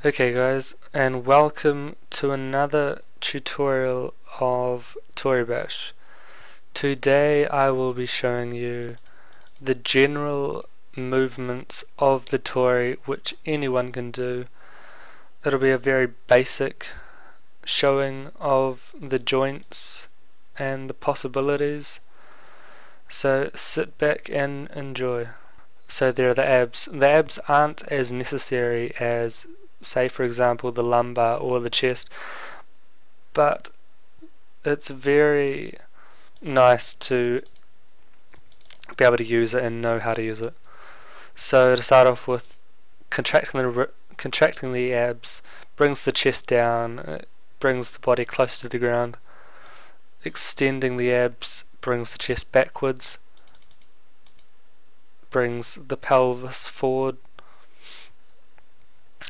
Okay guys, and welcome to another tutorial of Toribash. Today I will be showing you the general movements of the Tori which anyone can do. It'll be a very basic showing of the joints and the possibilities, so sit back and enjoy. So there are the abs. The abs aren't as necessary as, say for example, the lumbar or the chest, but it's very nice to be able to use it and know how to use it. So to start off with, contracting the abs brings the chest down, it brings the body close to the ground. Extending the abs brings the chest backwards, brings the pelvis forward.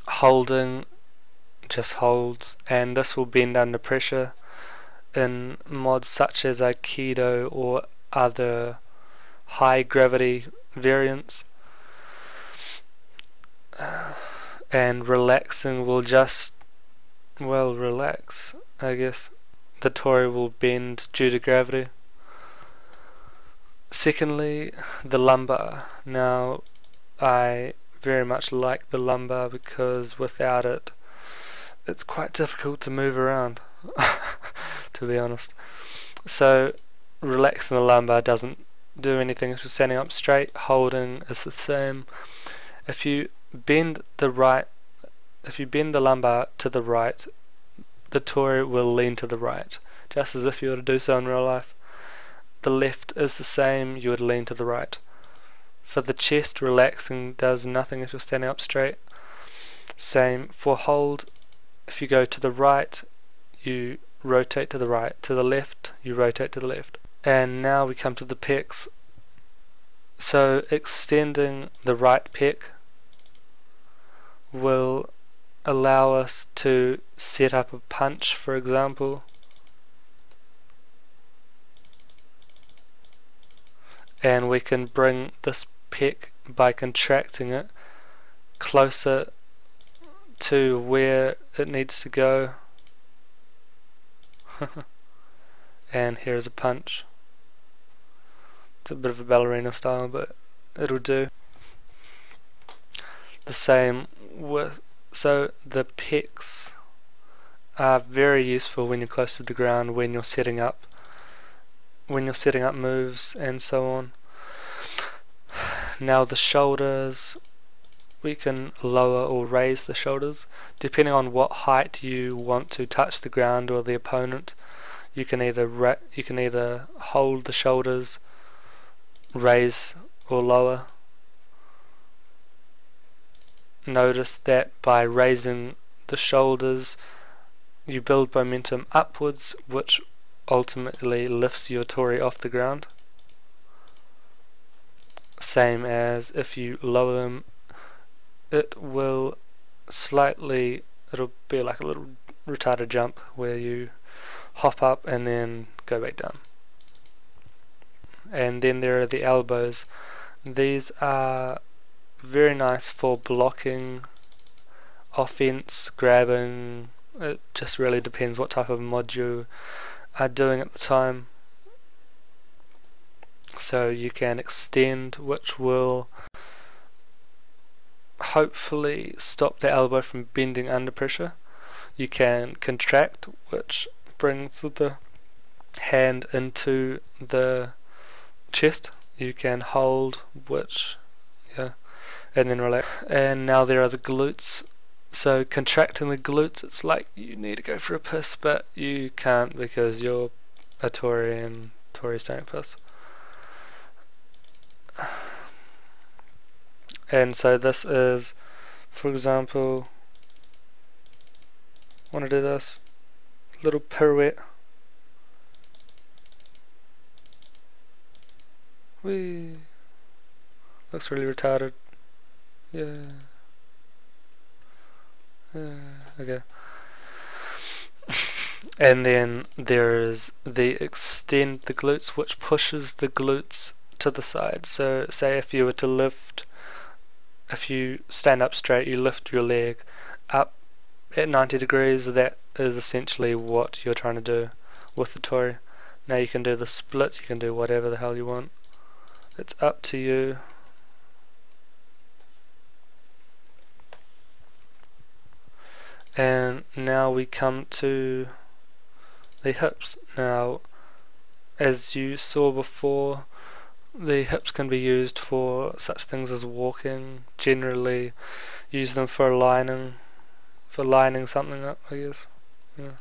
Holding just holds, and this will bend under pressure in mods such as Aikido or other high gravity variants. And relaxing will just, well, relax, I guess. The Tori will bend due to gravity. Secondly, the lumbar. Now, I very much like the lumbar because without it, it's quite difficult to move around, to be honest. So, relaxing the lumbar doesn't do anything if you're standing up straight. Holding is the same. If you bend the lumbar to the right, the Tori will lean to the right, just as if you were to do so in real life. The left is the same, you would lean to the right. For the chest, relaxing does nothing if you're standing up straight. Same for hold. If you go to the right, you rotate to the right. To the left, you rotate to the left. And now we come to the pecs. So extending the right pec will allow us to set up a punch, for example. And we can bring this pec, by contracting it, closer to where it needs to go. And here's a punch. It's a bit of a ballerina style, but it'll do. The same with, so the pecs are very useful when you're close to the ground, when you're setting up moves and so on. Now the shoulders, we can lower or raise the shoulders depending on what height you want to touch the ground or the opponent. You can either hold the shoulders, raise or lower. Notice that by raising the shoulders you build momentum upwards, which ultimately lifts your Tori off the ground. Same as if you lower them, it'll be like a little retarded jump where you hop up and then go back down. And then there are the elbows. These are very nice for blocking, offense, grabbing. It just really depends what type of mod you are doing at the time. So you can extend, which will hopefully stop the elbow from bending under pressure. You can contract, which brings the hand into the chest. You can hold, which, yeah, and then relax. And now there are the glutes. So contracting the glutes, it's like you need to go for a piss, but you can't because you're a Tori and Tories don't piss. And so this is, for example, want to do this little pirouette. Whee! Looks really retarded. Yeah. Okay. And then there is the extend the glutes, which pushes the glutes to the side. So say if you were to lift, if you stand up straight, you lift your leg up at 90 degrees, that is essentially what you're trying to do with the Tori. Now you can do the split, you can do whatever the hell you want. It's up to you. And now we come to the hips. Now, as you saw before, the hips can be used for such things as walking. Generally use them for lining something up, I guess. Yeah.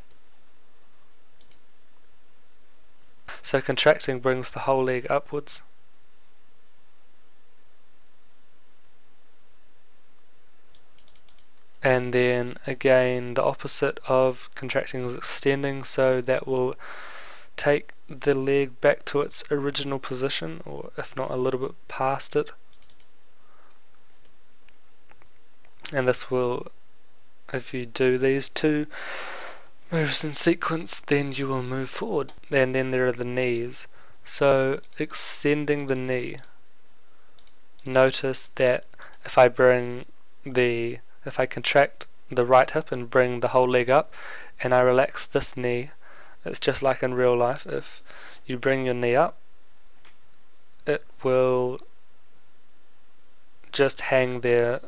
So contracting brings the whole leg upwards. And then again the opposite of contracting is extending, so that will take the leg back to its original position, or if not a little bit past it. And this will, if you do these two moves in sequence, then you will move forward. And then there are the knees. So extending the knee, notice that if I contract the right hip and bring the whole leg up, and I relax this knee, it's just like in real life. If you bring your knee up, it will just hang there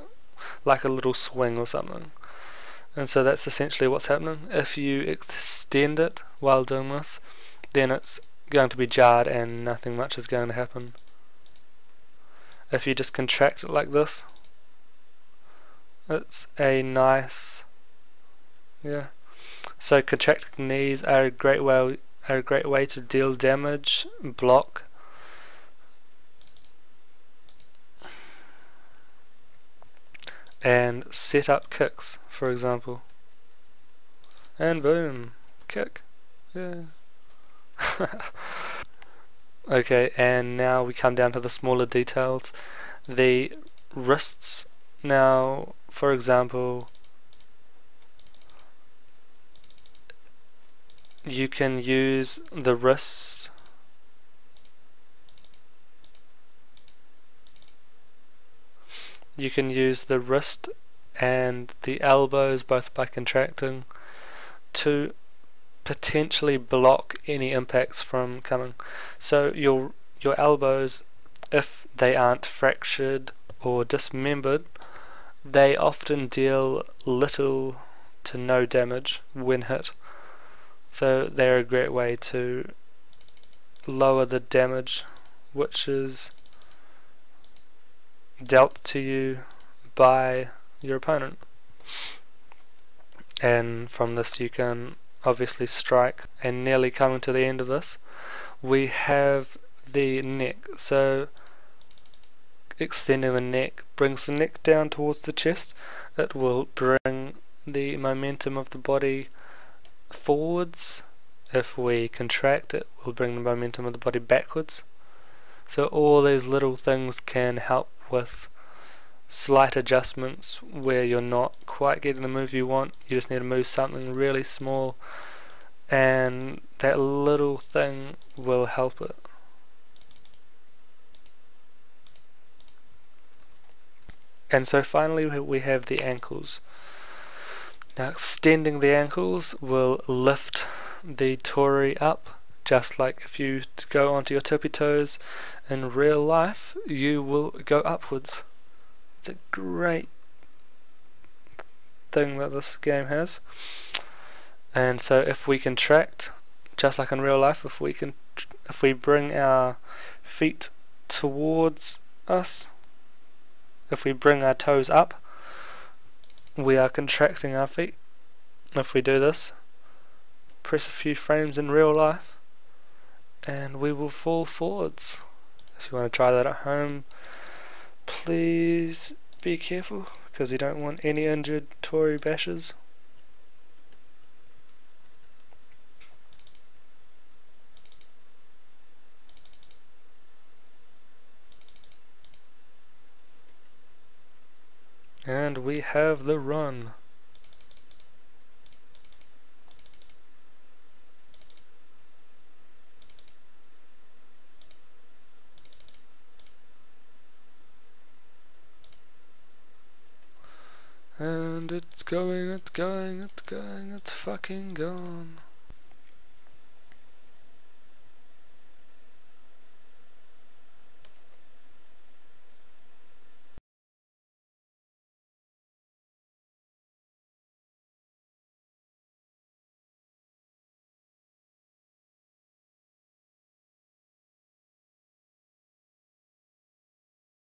like a little swing or something. And so that's essentially what's happening. If you extend it while doing this, then it's going to be jarred and nothing much is going to happen. If you just contract it like this, it's a nice, yeah. So contracting knees are a great way to deal damage, block, and set up kicks, for example. And boom, kick. Yeah. Okay, and now we come down to the smaller details. The wrists. Now, for example, you can use the wrist and the elbows, both by contracting, to potentially block any impacts from coming. So your elbows, if they aren't fractured or dismembered, they often deal little to no damage when hit. So they're a great way to lower the damage which is dealt to you by your opponent. And from this you can obviously strike. And nearly coming to the end of this, we have the neck. So extending the neck brings the neck down towards the chest. It will bring the momentum of the body forwards. If we contract, it will bring the momentum of the body backwards. So all these little things can help with slight adjustments where you're not quite getting the move you want. You just need to move something really small, and that little thing will help it. And so finally we have the ankles. Now extending the ankles will lift the tori up, just like if you go onto your tippy toes in real life, you will go upwards. It's a great thing that this game has. And so if we contract, just like in real life, if we bring our feet towards us, if we bring our toes up, we are contracting our feet. If we do this, press a few frames in real life, and we will fall forwards. If you want to try that at home, please be careful, because we don't want any injured tori bashes. And we have the run. And And it's going, it's fucking gone.